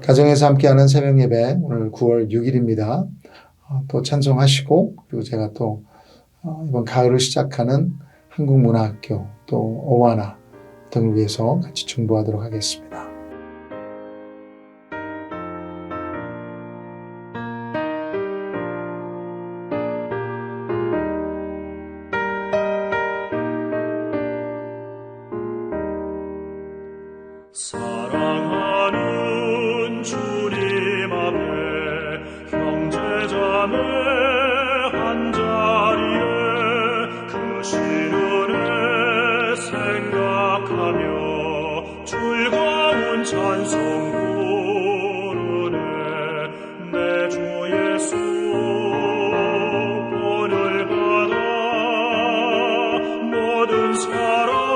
가정에서 함께하는 새벽 예배 오늘 9월 6일입니다. 또 찬송하시고 그리고 제가 또 이번 가을을 시작하는 한국문화학교 또 어와나 등을 위해서 같이 중보하도록 하겠습니다. 사랑하는 주님 앞에 형제자매 한자리에 크신 은혜 생각하며 즐거운 찬송 부르네. 내 주 예수 본을 받아 모든 사랑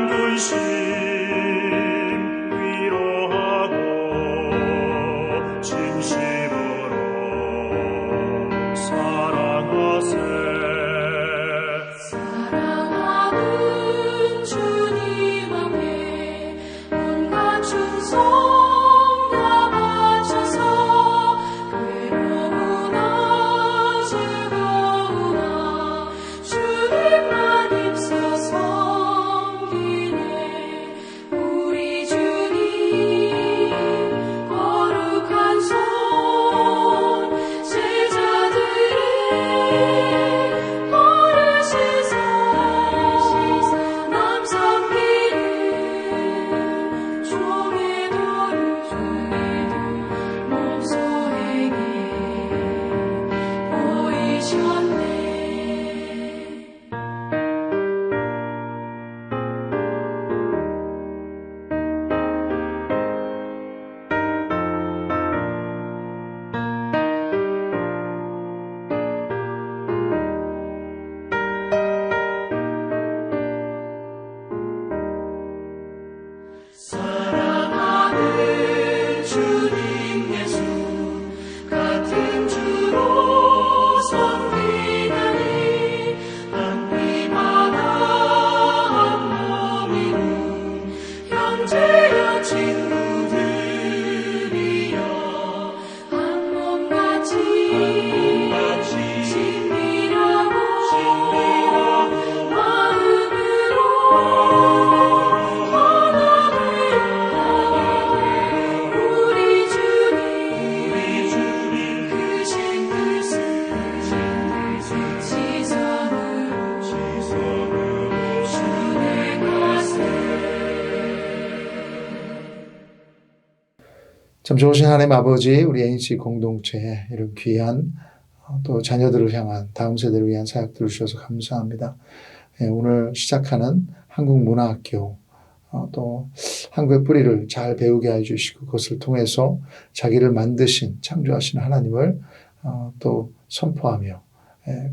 근심 위로하고 진심으로 사랑하세. 사랑하는 주님 앞에 온갖 충성 다 바쳐서 괴로우나 즐거우나 주님만 입소서. 사랑하는 주님 예수 같은 주로 섬기나니 한 피마다 한 몸이로 형제여 친구들이여 한 몸같이 친밀하고 마음으로 참 좋으신 하나님 아버지, 우리 NC 공동체에 이런 귀한 또 자녀들을 향한 다음 세대를 위한 사역들을 주셔서 감사합니다. 오늘 시작하는 한국문화학교 또 한국의 뿌리를 잘 배우게 해주시고 그것을 통해서 자기를 만드신 창조하신 하나님을 또 선포하며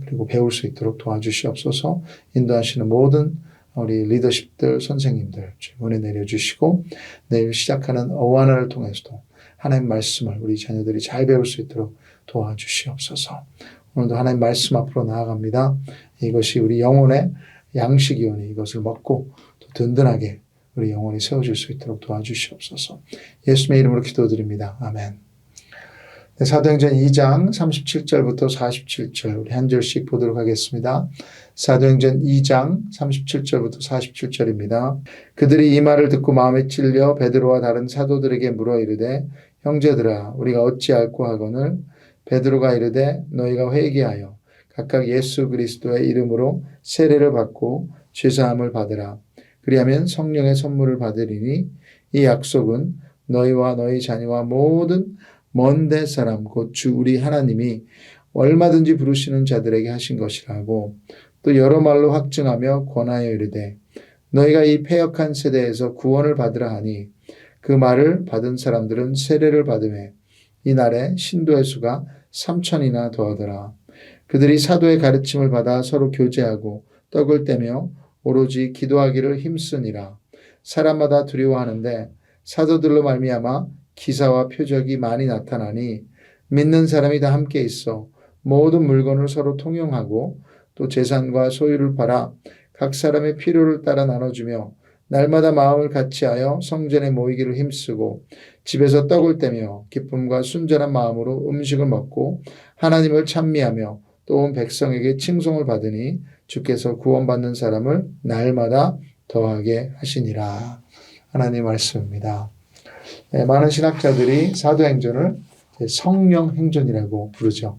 그리고 배울 수 있도록 도와주시옵소서. 인도하시는 모든 우리 리더십들, 선생님들 은혜 내려주시고 내일 시작하는 어와나를 통해서도 하나님 말씀을 우리 자녀들이 잘 배울 수 있도록 도와주시옵소서. 오늘도 하나님 말씀 앞으로 나아갑니다. 이것이 우리 영혼의 양식이오니 이것을 먹고 또 든든하게 우리 영혼이 세워질 수 있도록 도와주시옵소서. 예수님의 이름으로 기도드립니다. 아멘. 네, 사도행전 2장 37절부터 47절 우리 한 절씩 보도록 하겠습니다. 사도행전 2장 37절부터 47절입니다. 그들이 이 말을 듣고 마음에 찔려 베드로와 다른 사도들에게 물어 이르되 형제들아 우리가 어찌할꼬 하거늘 베드로가 이르되 너희가 회개하여 각각 예수 그리스도의 이름으로 세례를 받고 죄사함을 받으라. 그리하면 성령의 선물을 받으리니 이 약속은 너희와 너희 자녀와 모든 먼데 사람 곧 주 우리 하나님이 얼마든지 부르시는 자들에게 하신 것이라고 또 여러 말로 확증하며 권하여 이르되 너희가 이 패역한 세대에서 구원을 받으라 하니 그 말을 받은 사람들은 세례를 받으매 이날에 신도의 수가 3,000이나 더하더라. 그들이 사도의 가르침을 받아 서로 교제하고 떡을 떼며 오로지 기도하기를 힘쓰니라. 사람마다 두려워하는데 사도들로 말미암아 기사와 표적이 많이 나타나니 믿는 사람이 다 함께 있어 모든 물건을 서로 통용하고 또 재산과 소유를 팔아 각 사람의 필요를 따라 나눠주며 날마다 마음을 같이하여 성전에 모이기를 힘쓰고 집에서 떡을 떼며 기쁨과 순전한 마음으로 음식을 먹고 하나님을 찬미하며 또 온 백성에게 칭송을 받으니 주께서 구원받는 사람을 날마다 더하게 하시니라. 하나님 말씀입니다. 네, 많은 신학자들이 사도행전을 성령 행전이라고 부르죠.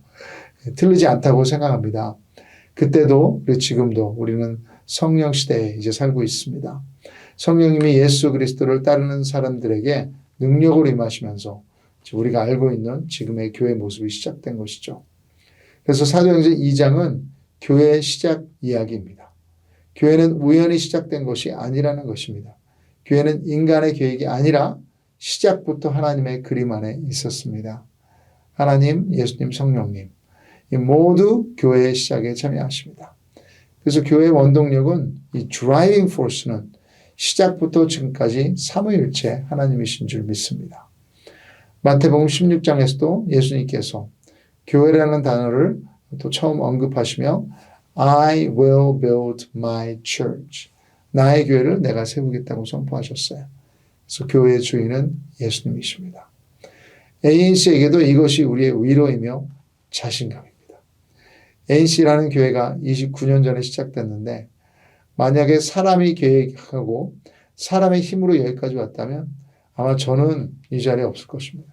틀리지 않다고 생각합니다. 그때도 그리고 지금도 우리는 성령 시대에 이제 살고 있습니다. 성령님이 예수 그리스도를 따르는 사람들에게 능력으로 임하시면서 우리가 알고 있는 지금의 교회 모습이 시작된 것이죠. 그래서 사도행전 2장은 교회의 시작 이야기입니다. 교회는 우연히 시작된 것이 아니라는 것입니다. 교회는 인간의 계획이 아니라 시작부터 하나님의 그림 안에 있었습니다. 하나님, 예수님, 성령님 이 모두 교회의 시작에 참여하십니다. 그래서 교회의 원동력은 이 드라이빙 포스는 시작부터 지금까지 삼위일체 하나님이신 줄 믿습니다. 마태복음 16장에서도 예수님께서 교회라는 단어를 또 처음 언급하시며 I will build my church. 나의 교회를 내가 세우겠다고 선포하셨어요. 그래서 교회의 주인은 예수님이십니다. ANC에게도 이것이 우리의 위로이며 자신감입니다. ANC라는 교회가 29년 전에 시작됐는데 만약에 사람이 계획하고 사람의 힘으로 여기까지 왔다면 아마 저는 이 자리에 없을 것입니다.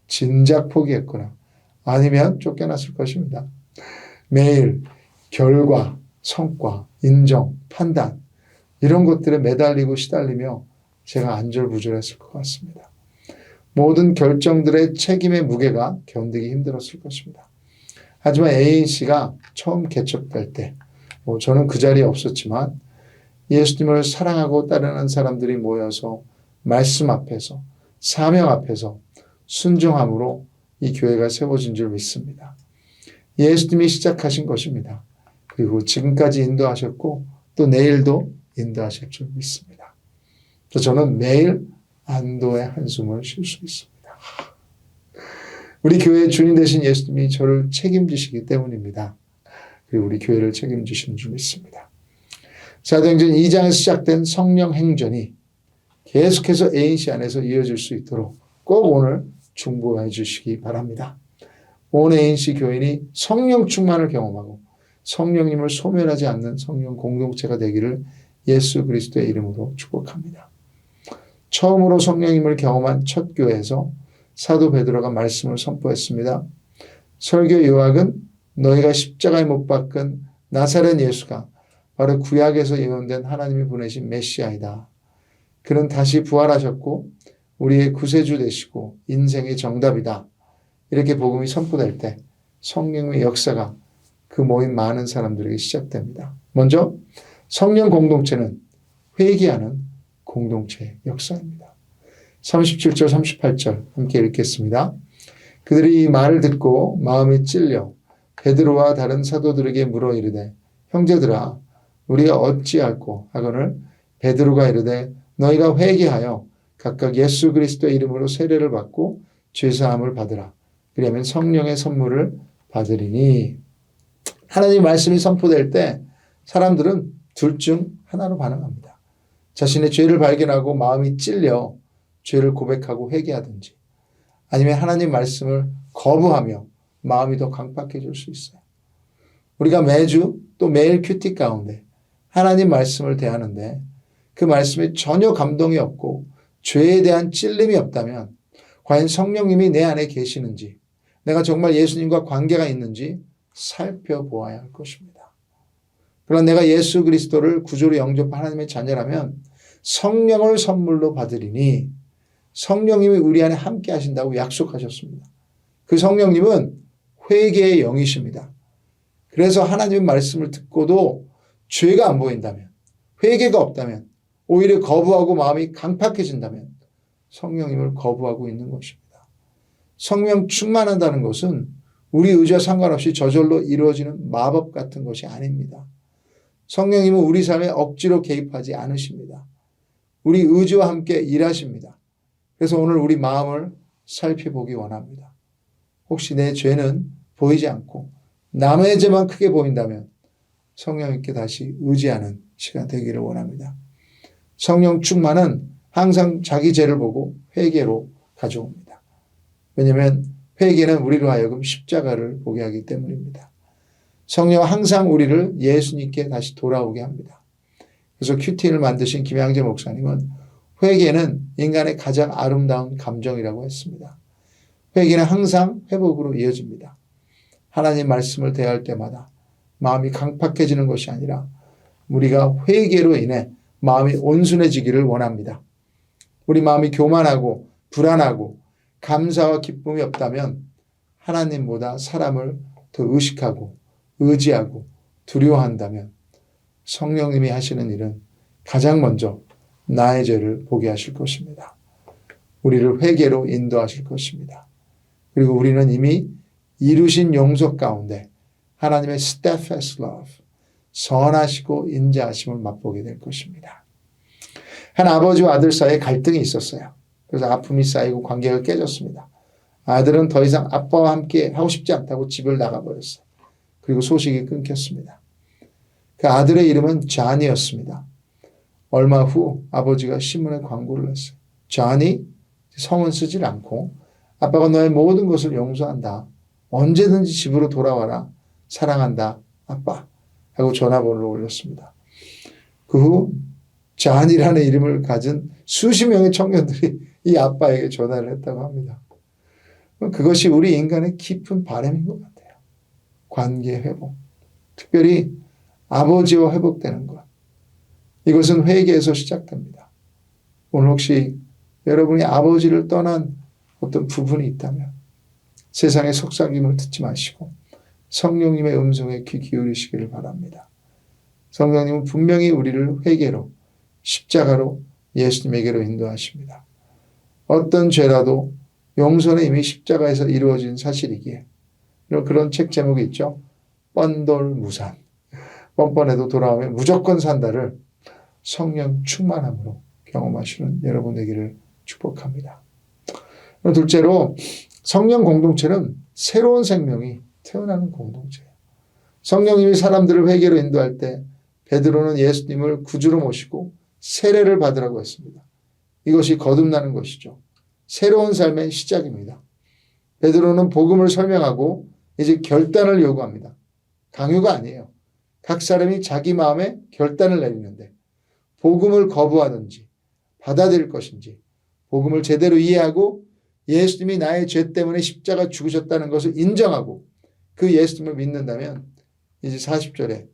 진작 포기했거나 아니면 쫓겨났을 것입니다. 매일 결과, 성과, 인정, 판단 이런 것들에 매달리고 시달리며 제가 안절부절했을 것 같습니다. 모든 결정들의 책임의 무게가 견디기 힘들었을 것입니다. 하지만 ANC가 처음 개척될 때 저는 그 자리에 없었지만 예수님을 사랑하고 따르는 사람들이 모여서 말씀 앞에서 사명 앞에서 순종함으로 이 교회가 세워진 줄 믿습니다. 예수님이 시작하신 것입니다. 그리고 지금까지 인도하셨고 또 내일도 인도하실 줄 믿습니다. 저는 매일 안도의 한숨을 쉴 수 있습니다. 우리 교회의 주님 되신 예수님이 저를 책임지시기 때문입니다. 그리고 우리 교회를 책임지시는 줄 믿습니다. 사도행전 2장에서 시작된 성령 행전이 계속해서 ANC 안에서 이어질 수 있도록 꼭 오늘 중보해 주시기 바랍니다. 온 ANC 교인이 성령 충만을 경험하고 성령님을 소멸하지 않는 성령 공동체가 되기를 예수 그리스도의 이름으로 축복합니다. 처음으로 성령님을 경험한 첫 교회에서 사도 베드로가 말씀을 선포했습니다. 설교 요약은 너희가 십자가에 못 박은 나사렛 예수가 바로 구약에서 예언된 하나님이 보내신 메시아이다. 그는 다시 부활하셨고 우리의 구세주 되시고 인생의 정답이다. 이렇게 복음이 선포될 때 성령의 역사가 그 모인 많은 사람들에게 시작됩니다. 먼저 성령 공동체는 회개하는 공동체의 역사입니다. 37절 38절 함께 읽겠습니다. 그들이 이 말을 듣고 마음이 찔려 베드로와 다른 사도들에게 물어 이르되 형제들아 우리가 어찌할꼬 하거늘 베드로가 이르되 너희가 회개하여 각각 예수 그리스도의 이름으로 세례를 받고 죄사함을 받으라. 그러면 성령의 선물을 받으리니. 하나님 말씀이 선포될 때 사람들은 둘 중 하나로 반응합니다. 자신의 죄를 발견하고 마음이 찔려 죄를 고백하고 회개하든지 아니면 하나님 말씀을 거부하며 마음이 더 강팍해질 수 있어요. 우리가 매주 또 매일 큐티 가운데 하나님 말씀을 대하는데 그 말씀에 전혀 감동이 없고 죄에 대한 찔림이 없다면 과연 성령님이 내 안에 계시는지 내가 정말 예수님과 관계가 있는지 살펴보아야 할 것입니다. 그러나 내가 예수 그리스도를 구주로 영접한 하나님의 자녀라면 성령을 선물로 받으리니 성령님이 우리 안에 함께 하신다고 약속하셨습니다. 그 성령님은 회개의 영이십니다. 그래서 하나님의 말씀을 듣고도 죄가 안 보인다면 회개가 없다면 오히려 거부하고 마음이 강팍해진다면 성령님을 거부하고 있는 것입니다. 성령 충만한다는 것은 우리 의지와 상관없이 저절로 이루어지는 마법 같은 것이 아닙니다. 성령님은 우리 삶에 억지로 개입하지 않으십니다. 우리 의지와 함께 일하십니다. 그래서 오늘 우리 마음을 살펴보기 원합니다. 혹시 내 죄는 보이지 않고 남의 죄만 크게 보인다면 성령님께 다시 의지하는 시간 되기를 원합니다. 성령 충만은 항상 자기 죄를 보고 회개로 가져옵니다. 왜냐하면 회개는 우리로 하여금 십자가를 보게 하기 때문입니다. 성령은 항상 우리를 예수님께 다시 돌아오게 합니다. 그래서 큐티인을 만드신 김양재 목사님은 회개는 인간의 가장 아름다운 감정이라고 했습니다. 회개는 항상 회복으로 이어집니다. 하나님 말씀을 대할 때마다 마음이 강팍해지는 것이 아니라 우리가 회개로 인해 마음이 온순해지기를 원합니다. 우리 마음이 교만하고 불안하고 감사와 기쁨이 없다면 하나님보다 사람을 더 의식하고 의지하고 두려워한다면 성령님이 하시는 일은 가장 먼저 나의 죄를 보게 하실 것입니다. 우리를 회개로 인도하실 것입니다. 그리고 우리는 이미 이루신 용서 가운데 하나님의 steadfast love, 선하시고 인자하심을 맛보게 될 것입니다. 한 아버지와 아들 사이에 갈등이 있었어요. 그래서 아픔이 쌓이고 관계가 깨졌습니다. 아들은 더 이상 아빠와 함께 하고 싶지 않다고 집을 나가버렸어요. 그리고 소식이 끊겼습니다. 그 아들의 이름은 존이었습니다. 얼마 후 아버지가 신문에 광고를 했어요. 존이 성은 쓰질 않고 아빠가 너의 모든 것을 용서한다. 언제든지 집으로 돌아와라. 사랑한다. 아빠. 하고 전화번호를 올렸습니다. 그 후 존이라는 이름을 가진 수십 명의 청년들이 이 아빠에게 전화를 했다고 합니다. 그것이 우리 인간의 깊은 바람인 것 같아요. 관계 회복. 특별히 아버지와 회복되는 것. 이것은 회개에서 시작됩니다. 오늘 혹시 여러분이 아버지를 떠난 어떤 부분이 있다면 세상의 속삭임을 듣지 마시고 성령님의 음성에 귀 기울이시기를 바랍니다. 성령님은 분명히 우리를 회개로 십자가로 예수님에게로 인도하십니다. 어떤 죄라도 용서는 이미 십자가에서 이루어진 사실이기에 그런 책 제목이 있죠. 뻔돌무산. 뻔뻔해도 돌아오면 무조건 산다를 성령 충만함으로 경험하시는 여러분 되기를 축복합니다. 둘째로 성령 공동체는 새로운 생명이 태어나는 공동체예요. 성령님이 사람들을 회개로 인도할 때 베드로는 예수님을 구주로 모시고 세례를 받으라고 했습니다. 이것이 거듭나는 것이죠. 새로운 삶의 시작입니다. 베드로는 복음을 설명하고 이제 결단을 요구합니다. 강요가 아니에요. 각 사람이 자기 마음에 결단을 내리는데 복음을 거부하든지 받아들일 것인지 복음을 제대로 이해하고 예수님이 나의 죄 때문에 십자가 죽으셨다는 것을 인정하고 그 예수님을 믿는다면 이제 40절에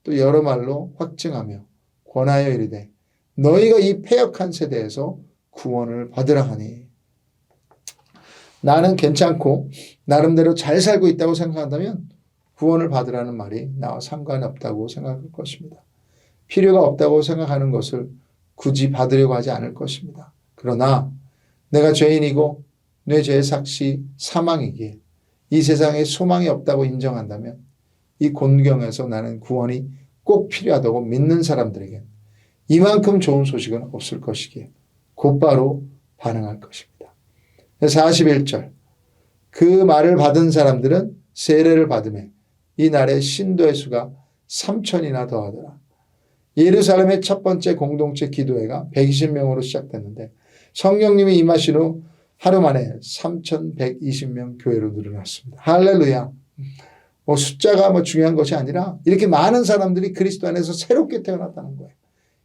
또 여러 말로 확증하며 권하여 이르되 너희가 이 패역한 세대에서 구원을 받으라 하니. 나는 괜찮고 나름대로 잘 살고 있다고 생각한다면 구원을 받으라는 말이 나와 상관없다고 생각할 것입니다. 필요가 없다고 생각하는 것을 굳이 받으려고 하지 않을 것입니다. 그러나 내가 죄인이고 내 죄의 삭시 사망이기에 이 세상에 소망이 없다고 인정한다면 이 곤경에서 나는 구원이 꼭 필요하다고 믿는 사람들에게 이만큼 좋은 소식은 없을 것이기에 곧바로 반응할 것입니다. 41절 그 말을 받은 사람들은 세례를 받으며 이 날에 신도의 수가 3,000이나 더하더라. 예루살렘의 첫 번째 공동체 기도회가 120명으로 시작됐는데 성령님이 임하신 후 하루 만에 3,120명 교회로 늘어났습니다. 할렐루야. 숫자가 중요한 것이 아니라 이렇게 많은 사람들이 그리스도 안에서 새롭게 태어났다는 거예요.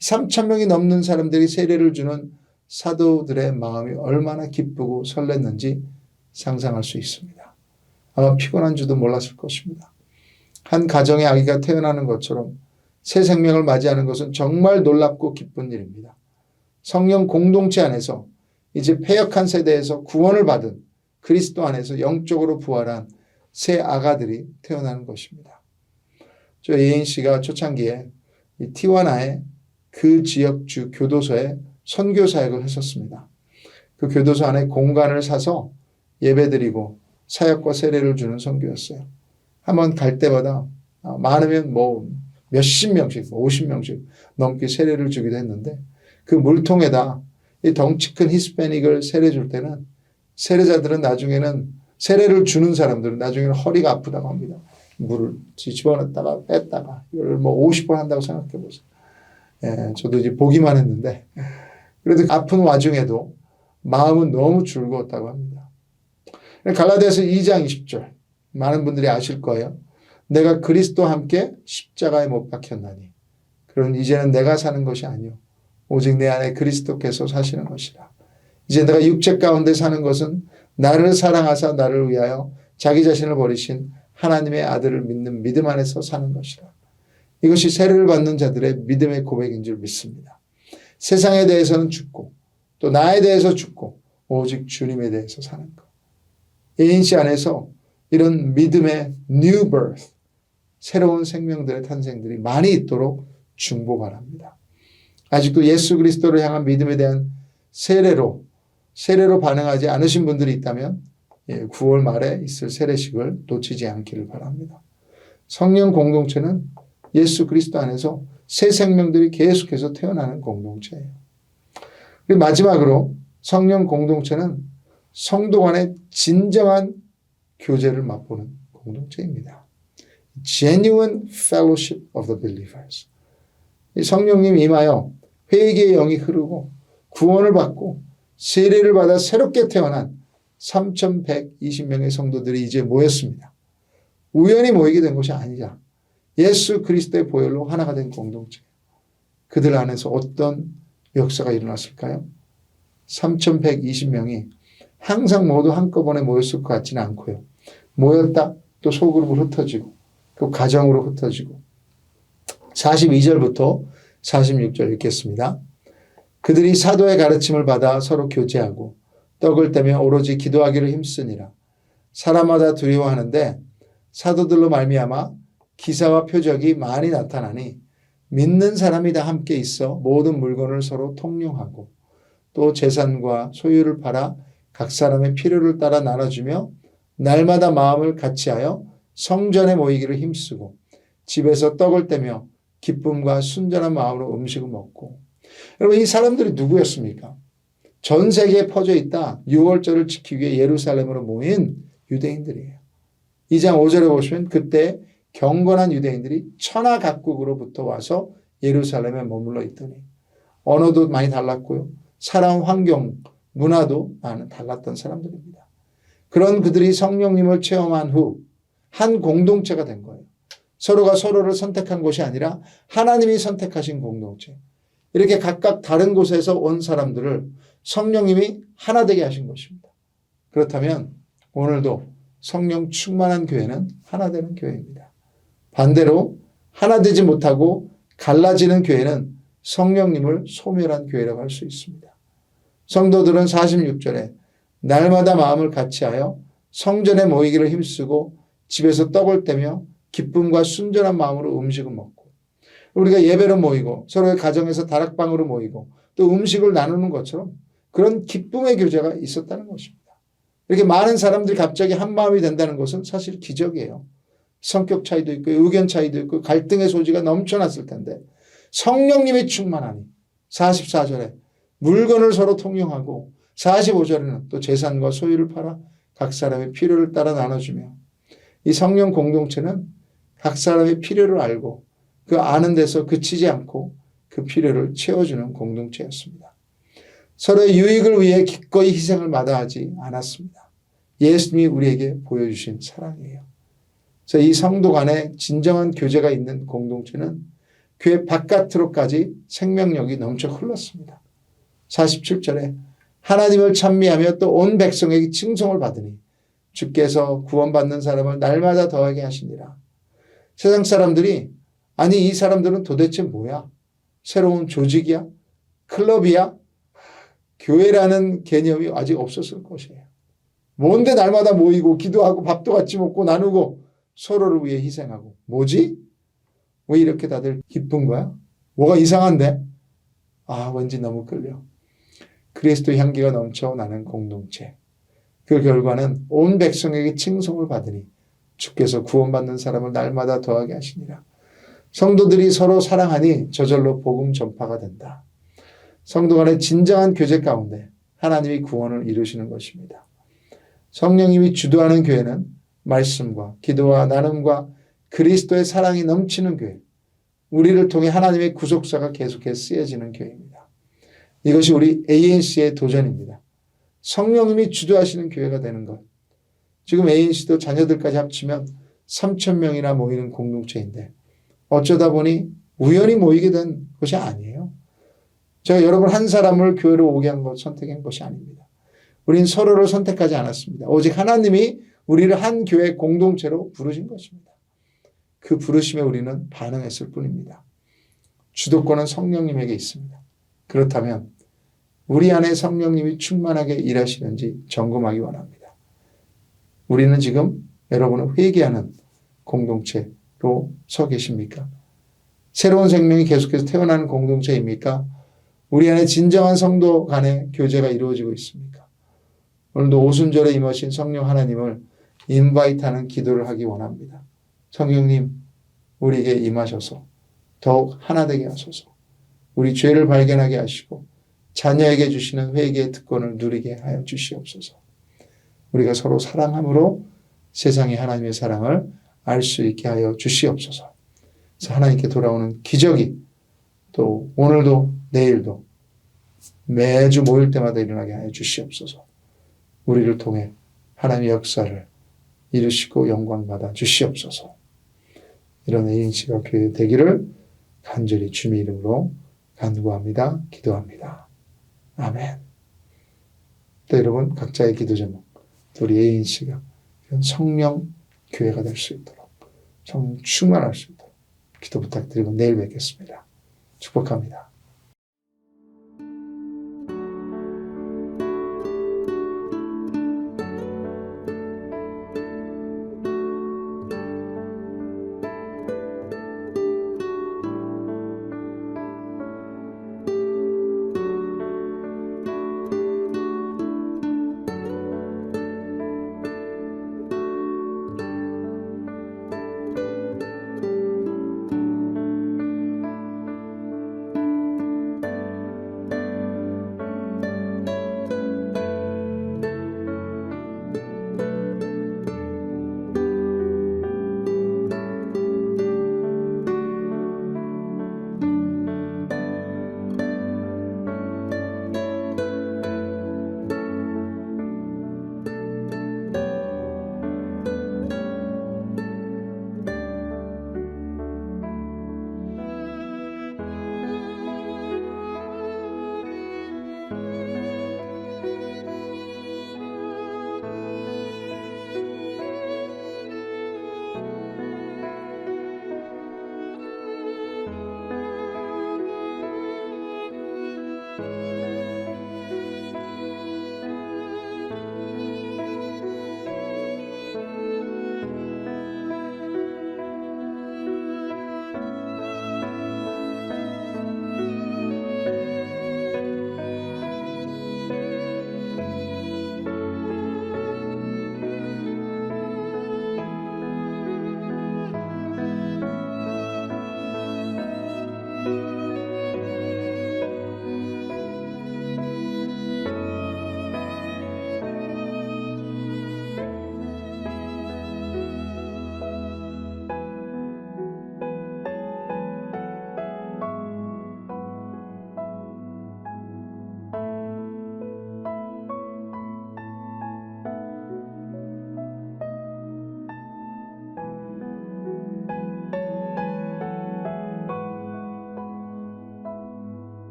3,000명이 넘는 사람들이 세례를 주는 사도들의 마음이 얼마나 기쁘고 설렜는지 상상할 수 있습니다. 아마 피곤한 줄도 몰랐을 것입니다. 한 가정의 아기가 태어나는 것처럼 새 생명을 맞이하는 것은 정말 놀랍고 기쁜 일입니다. 성령 공동체 안에서 이제 패역한 세대에서 구원을 받은 그리스도 안에서 영적으로 부활한 새 아가들이 태어나는 것입니다. 저 예인 씨가 초창기에 이 티와나의 그 지역 주 교도소에 선교 사역을 했었습니다. 그 교도소 안에 공간을 사서 예배드리고 사역과 세례를 주는 선교였어요. 한번 갈 때마다 많으면 몇십 명씩 50명씩 넘게 세례를 주기도 했는데 그 물통에다 이 덩치 큰 히스패닉을 세례 줄 때는 세례자들은 나중에는 세례를 주는 사람들은 나중에는 허리가 아프다고 합니다. 물을 집어넣었다가 뺐다가 이걸 50번 한다고 생각해 보세요. 저도 이제 보기만 했는데 그래도 아픈 와중에도 마음은 너무 즐거웠다고 합니다. 갈라디아서 2장 20절 많은 분들이 아실 거예요. 내가 그리스도와 함께 십자가에 못 박혔나니 그러니 이제는 내가 사는 것이 아니요 오직 내 안에 그리스도께서 사시는 것이라. 이제 내가 육체 가운데 사는 것은 나를 사랑하사 나를 위하여 자기 자신을 버리신 하나님의 아들을 믿는 믿음 안에서 사는 것이라. 이것이 세례를 받는 자들의 믿음의 고백인 줄 믿습니다. 세상에 대해서는 죽고 또 나에 대해서 죽고 오직 주님에 대해서 사는 것. 예인씨 안에서 이런 믿음의 new birth, 새로운 생명들의 탄생들이 많이 있도록 중보 바랍니다. 아직도 예수 그리스도를 향한 믿음에 대한 세례로 반응하지 않으신 분들이 있다면 9월 말에 있을 세례식을 놓치지 않기를 바랍니다. 성령 공동체는 예수 그리스도 안에서 새 생명들이 계속해서 태어나는 공동체예요. 그리고 마지막으로 성령 공동체는 성도 간의 진정한 교제를 맛보는 공동체입니다. Genuine fellowship of the believers. 성령님 임하여 회개의 영이 흐르고 구원을 받고 세례를 받아 새롭게 태어난 3,120명의 성도들이 이제 모였습니다. 우연히 모이게 된 것이 아니라 예수 그리스도의 보혈로 하나가 된 공동체. 그들 안에서 어떤 역사가 일어났을까요? 3,120명이 항상 모두 한꺼번에 모였을 것 같지는 않고요. 모였다 또 소그룹으로 흩어지고 또 가정으로 흩어지고 42절부터 46절 읽겠습니다. 그들이 사도의 가르침을 받아 서로 교제하고 떡을 떼며 오로지 기도하기를 힘쓰니라. 사람마다 두려워하는데 사도들로 말미암아 기사와 표적이 많이 나타나니 믿는 사람이 다 함께 있어 모든 물건을 서로 통용하고 또 재산과 소유를 팔아 각 사람의 필요를 따라 나눠주며 날마다 마음을 같이하여 성전에 모이기를 힘쓰고 집에서 떡을 떼며 기쁨과 순전한 마음으로 음식을 먹고. 여러분 이 사람들이 누구였습니까? 전 세계에 퍼져 있다 6월절을 지키기 위해 예루살렘으로 모인 유대인들이에요. 2장 5절에 보시면 그때 경건한 유대인들이 천하 각국으로부터 와서 예루살렘에 머물러 있더니 언어도 많이 달랐고요. 살아온 환경, 문화도 많은 달랐던 사람들입니다. 그런 그들이 성령님을 체험한 후 한 공동체가 된 거예요. 서로가 서로를 선택한 것이 아니라 하나님이 선택하신 공동체. 이렇게 각각 다른 곳에서 온 사람들을 성령님이 하나 되게 하신 것입니다. 그렇다면 오늘도 성령 충만한 교회는 하나 되는 교회입니다. 반대로 하나 되지 못하고 갈라지는 교회는 성령님을 소멸한 교회라고 할 수 있습니다. 성도들은 46절에 날마다 마음을 같이하여 성전에 모이기를 힘쓰고 집에서 떡을 떼며 기쁨과 순전한 마음으로 음식을 먹고 우리가 예배로 모이고 서로의 가정에서 다락방으로 모이고 또 음식을 나누는 것처럼 그런 기쁨의 교제가 있었다는 것입니다. 이렇게 많은 사람들이 갑자기 한 마음이 된다는 것은 사실 기적이에요. 성격 차이도 있고 의견 차이도 있고 갈등의 소지가 넘쳐났을 텐데 성령님이 충만하니 44절에 물건을 서로 통용하고 45절에는 또 재산과 소유를 팔아 각 사람의 필요를 따라 나눠주며 이 성령 공동체는 각 사람의 필요를 알고 그 아는 데서 그치지 않고 그 필요를 채워주는 공동체였습니다. 서로의 유익을 위해 기꺼이 희생을 마다하지 않았습니다. 예수님이 우리에게 보여주신 사랑이에요. 그래서 이 성도 간에 진정한 교제가 있는 공동체는 교회 바깥으로까지 생명력이 넘쳐 흘렀습니다. 47절에 하나님을 찬미하며 또 온 백성에게 칭송을 받으니 주께서 구원받는 사람을 날마다 더하게 하시니라. 세상 사람들이 아니 이 사람들은 도대체 뭐야? 새로운 조직이야? 클럽이야? 교회라는 개념이 아직 없었을 것이에요. 뭔데 날마다 모이고 기도하고 밥도 같이 먹고 나누고 서로를 위해 희생하고 뭐지? 왜 이렇게 다들 기쁜 거야? 뭐가 이상한데? 왠지 너무 끌려. 그리스도 향기가 넘쳐 나는 공동체. 그 결과는 온 백성에게 칭송을 받으니 주께서 구원받는 사람을 날마다 더하게 하시니라. 성도들이 서로 사랑하니 저절로 복음 전파가 된다. 성도 간의 진정한 교제 가운데 하나님이 구원을 이루시는 것입니다. 성령님이 주도하는 교회는 말씀과 기도와 나눔과 그리스도의 사랑이 넘치는 교회. 우리를 통해 하나님의 구속사가 계속해서 쓰여지는 교회입니다. 이것이 우리 ANC의 도전입니다. 성령님이 주도하시는 교회가 되는 것. 지금 ANC도 자녀들까지 합치면 3,000명이나 모이는 공동체인데 어쩌다 보니 우연히 모이게 된 것이 아니에요. 제가 여러분 한 사람을 교회로 오게 한 것, 선택한 것이 아닙니다. 우린 서로를 선택하지 않았습니다. 오직 하나님이 우리를 한 교회 공동체로 부르신 것입니다. 그 부르심에 우리는 반응했을 뿐입니다. 주도권은 성령님에게 있습니다. 그렇다면 우리 안에 성령님이 충만하게 일하시는지 점검하기 원합니다. 우리는 지금 여러분을 회개하는 공동체로 서 계십니까? 새로운 생명이 계속해서 태어나는 공동체입니까? 우리 안에 진정한 성도 간의 교제가 이루어지고 있습니까? 오늘도 오순절에 임하신 성령 하나님을 인바이트하는 기도를 하기 원합니다. 성령님, 우리에게 임하셔서 더욱 하나 되게 하소서. 우리 죄를 발견하게 하시고 자녀에게 주시는 회개의 특권을 누리게 하여 주시옵소서. 우리가 서로 사랑함으로 세상에 하나님의 사랑을 알 수 있게 하여 주시옵소서. 그래서 하나님께 돌아오는 기적이 또 오늘도 내일도 매주 모일 때마다 일어나게 하여 주시옵소서. 우리를 통해 하나님의 역사를 이루시고 영광받아 주시옵소서. 이런 ANC가 교회 되기를 간절히 주님의 이름으로 간구합니다. 기도합니다. 아멘. 또 여러분 각자의 기도 제목, 또 우리 ANC가 성령 교회가 될 수 있도록 성령 충만할 수 있도록 기도 부탁드리고 내일 뵙겠습니다. 축복합니다.